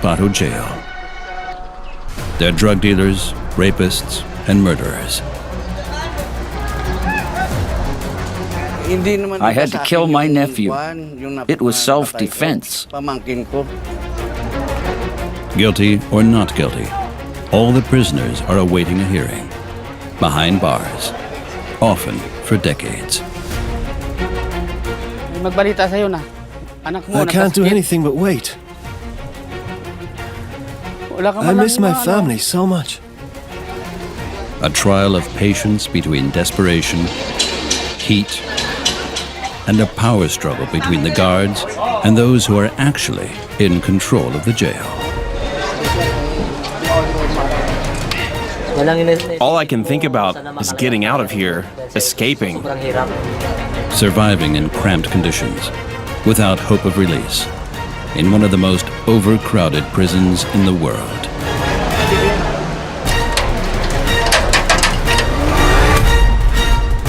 Cotabato jail. They're drug dealers, rapists, and murderers. I had to kill my nephew. It was self-defense. Guilty or not guilty, all the prisoners are awaiting a hearing, behind bars, often for decades. I can't do anything but wait. I miss my family so much. A trial of patience between desperation, heat, and a power struggle between the guards and those who are actually in control of the jail. All I can think about is getting out of here, escaping. Surviving in cramped conditions, without hope of release, in one of the most overcrowded prisons in the world.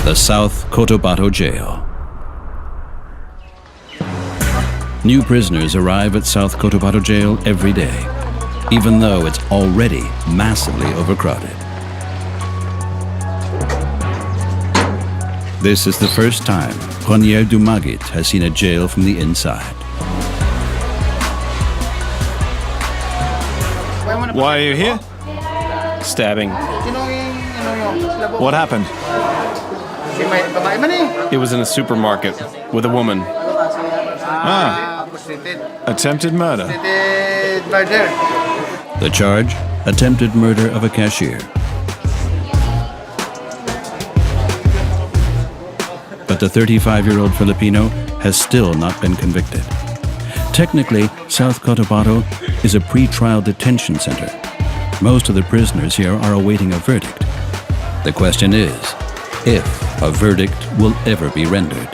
The South Cotabato Jail. New prisoners arrive at South Cotabato Jail every day, even though it's already massively overcrowded. This is the first time Roniel Dumagit has seen a jail from the inside. Why are you here? Stabbing. What happened? It was in a supermarket with a woman. Attempted murder. The charge? Attempted murder of a cashier. But the 35-year-old Filipino has still not been convicted. Technically, South Cotabato is a pre-trial detention center. Most of the prisoners here are awaiting a verdict. The question is, if a verdict will ever be rendered.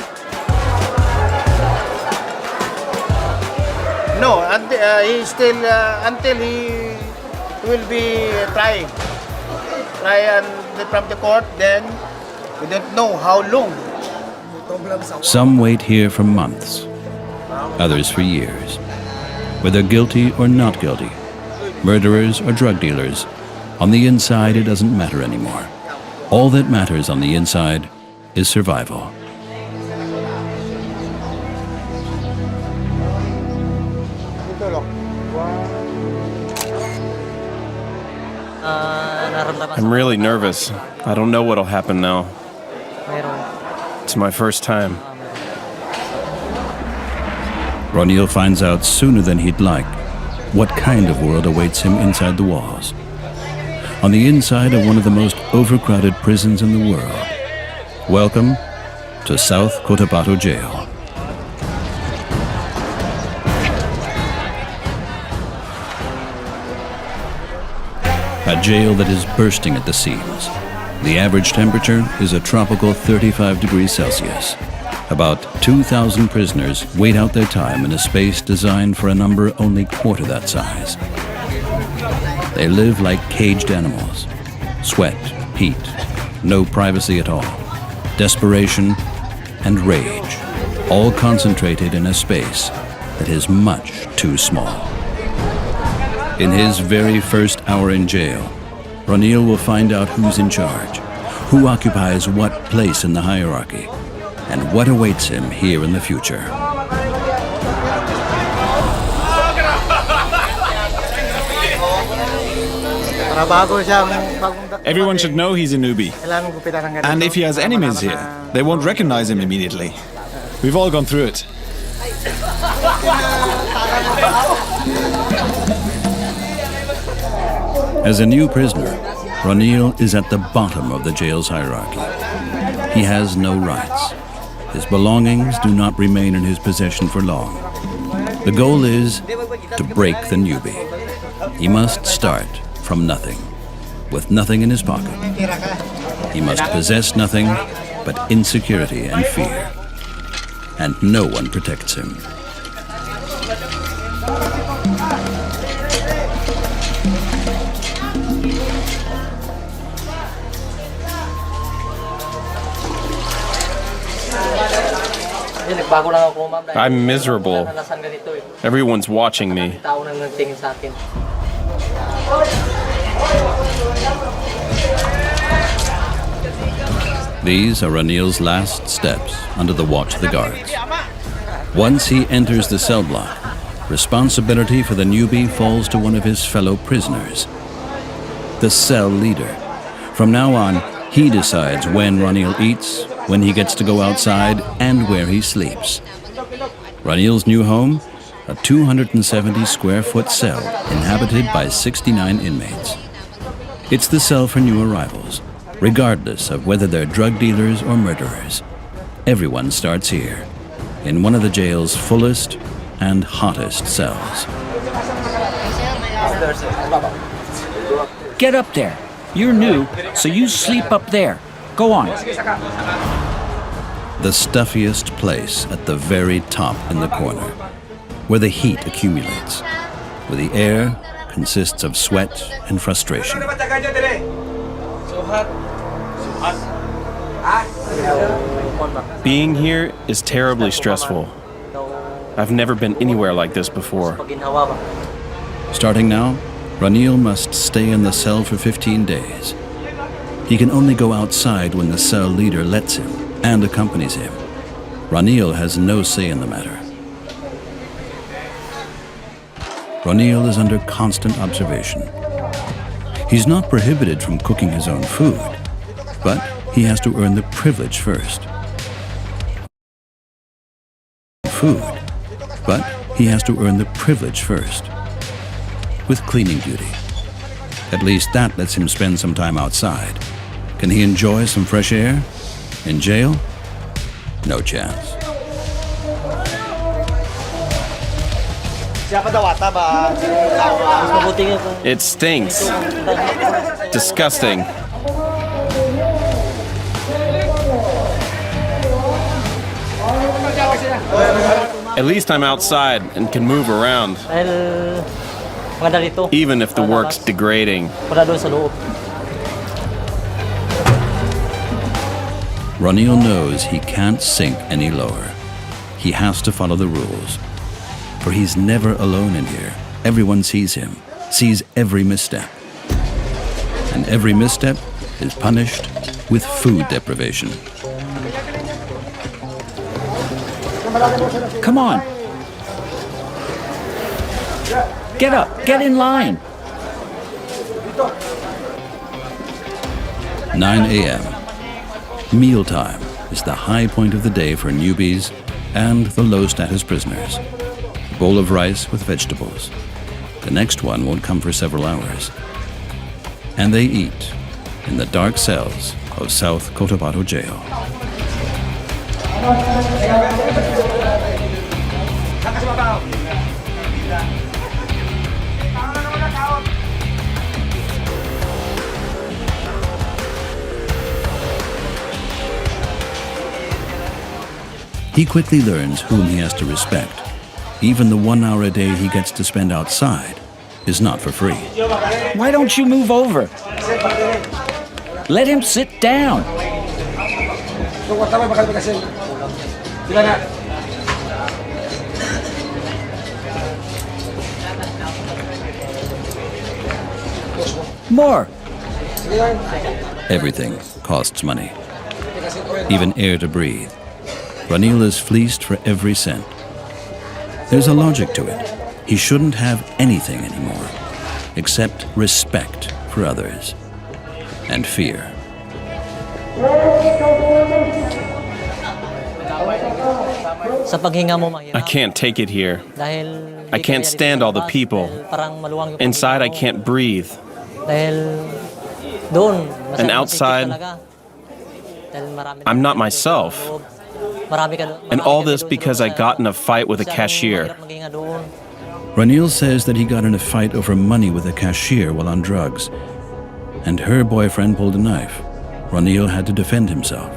No, he still until he will be trying. From the court, then we don't know how long. Some wait here for months, others for years. Whether guilty or not guilty, murderers or drug dealers, on the inside it doesn't matter anymore. All that matters on the inside is survival. I'm really nervous. I don't know what'll happen now. It's my first time. Roniel finds out sooner than he'd like what kind of world awaits him inside the walls. On the inside of one of the most overcrowded prisons in the world. Welcome to South Cotabato Jail. A jail that is bursting at the seams. The average temperature is a tropical 35 degrees Celsius. About 2,000 prisoners wait out their time in a space designed for a number only quarter that size. They live like caged animals. Sweat, heat, no privacy at all. Desperation and rage, all concentrated in a space that is much too small. In his very first hour in jail, Roniel will find out who's in charge, who occupies what place in the hierarchy, and what awaits him here in the future. Everyone should know he's a newbie. And if he has enemies here, they won't recognize him immediately. We've all gone through it. As a new prisoner, Roniel is at the bottom of the jail's hierarchy. He has no rights. His belongings do not remain in his possession for long. The goal is to break the newbie. He must start from nothing, with nothing in his pocket. He must possess nothing but insecurity and fear. And no one protects him. I'm miserable. Everyone's watching me. These are Ranil's last steps under the watch of the guards. Once he enters the cell block, responsibility for the newbie falls to one of his fellow prisoners, the cell leader. From now on, he decides when Ranil eats, when he gets to go outside, and where he sleeps. Ranil's new home, a 270-square-foot cell inhabited by 69 inmates. It's the cell for new arrivals, regardless of whether they're drug dealers or murderers. Everyone starts here, in one of the jail's fullest and hottest cells. Get up there. You're new, so you sleep up there. Go on. The stuffiest place at the very top in the corner, where the heat accumulates, where the air consists of sweat and frustration. Being here is terribly stressful. I've never been anywhere like this before. Starting now, Ranil must stay in the cell for 15 days. He can only go outside when the cell leader lets him and accompanies him. Ranil has no say in the matter. Ranil is under constant observation. He's not prohibited from cooking his own food, but he has to earn the privilege first. With cleaning duty. At least that lets him spend some time outside. Can he enjoy some fresh air? In jail? No chance. It stinks. Disgusting. At least I'm outside and can move around. Even if the work's degrading. Ranil knows he can't sink any lower. He has to follow the rules. For he's never alone in here. Everyone sees him, sees every misstep. And every misstep is punished with food deprivation. Come on. Get up. Get in line. 9 a.m. Mealtime is the high point of the day for newbies and the low-status prisoners. A bowl of rice with vegetables. The next one won't come for several hours. And they eat in the dark cells of South Cotabato Jail. He quickly learns whom he has to respect. Even the 1 hour a day he gets to spend outside is not for free. Why don't you move over? Let him sit down. More. Everything costs money. Even air to breathe. Ranil is fleeced for every cent. There's a logic to it. He shouldn't have anything anymore, except respect for others and fear. I can't take it here. I can't stand all the people. Inside, I can't breathe. And outside, I'm not myself. And all this because I got in a fight with a cashier. Ranil says that he got in a fight over money with a cashier while on drugs, and her boyfriend pulled a knife. Ranil had to defend himself.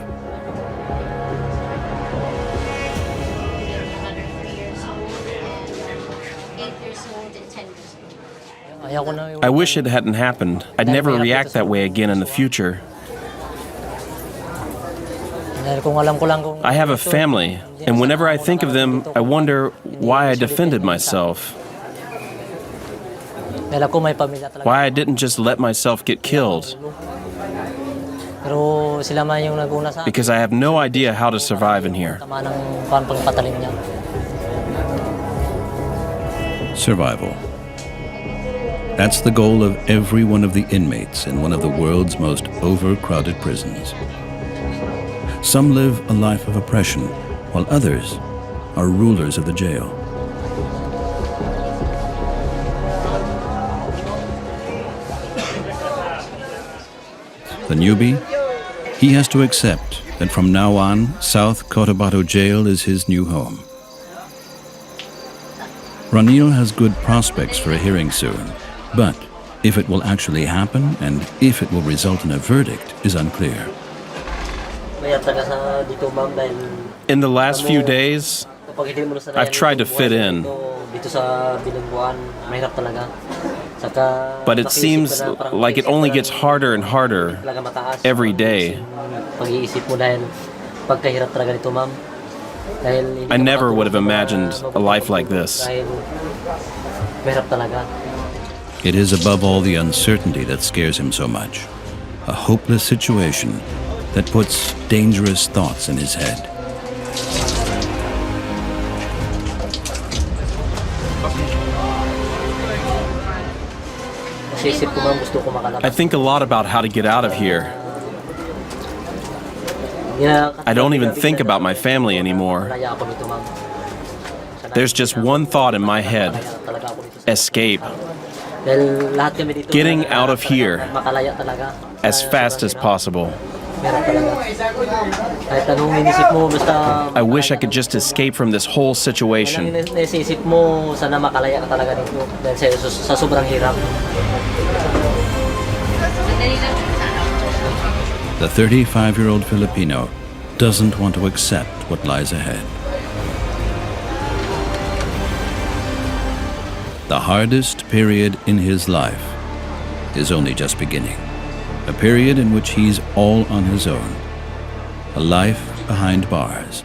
I wish it hadn't happened. I'd never react that way again in the future. I have a family, and whenever I think of them, I wonder why I defended myself. Why I didn't just let myself get killed. Because I have no idea how to survive in here. Survival. That's the goal of every one of the inmates in one of the world's most overcrowded prisons. Some live a life of oppression, while others are rulers of the jail. The newbie, he has to accept that from now on, South Cotabato Jail is his new home. Ranil has good prospects for a hearing soon, but if it will actually happen and if it will result in a verdict is unclear. In the last few days, I've tried to fit in. But it seems like it only gets harder and harder every day. I never would have imagined a life like this. It is above all the uncertainty that scares him so much. A hopeless situation that puts dangerous thoughts in his head. I think a lot about how to get out of here. I don't even think about my family anymore. There's just one thought in my head: escape. Getting out of here as fast as possible. I wish I could just escape from this whole situation. The 35-year-old Filipino doesn't want to accept what lies ahead. The hardest period in his life is only just beginning. A period in which he's all on his own. A life behind bars.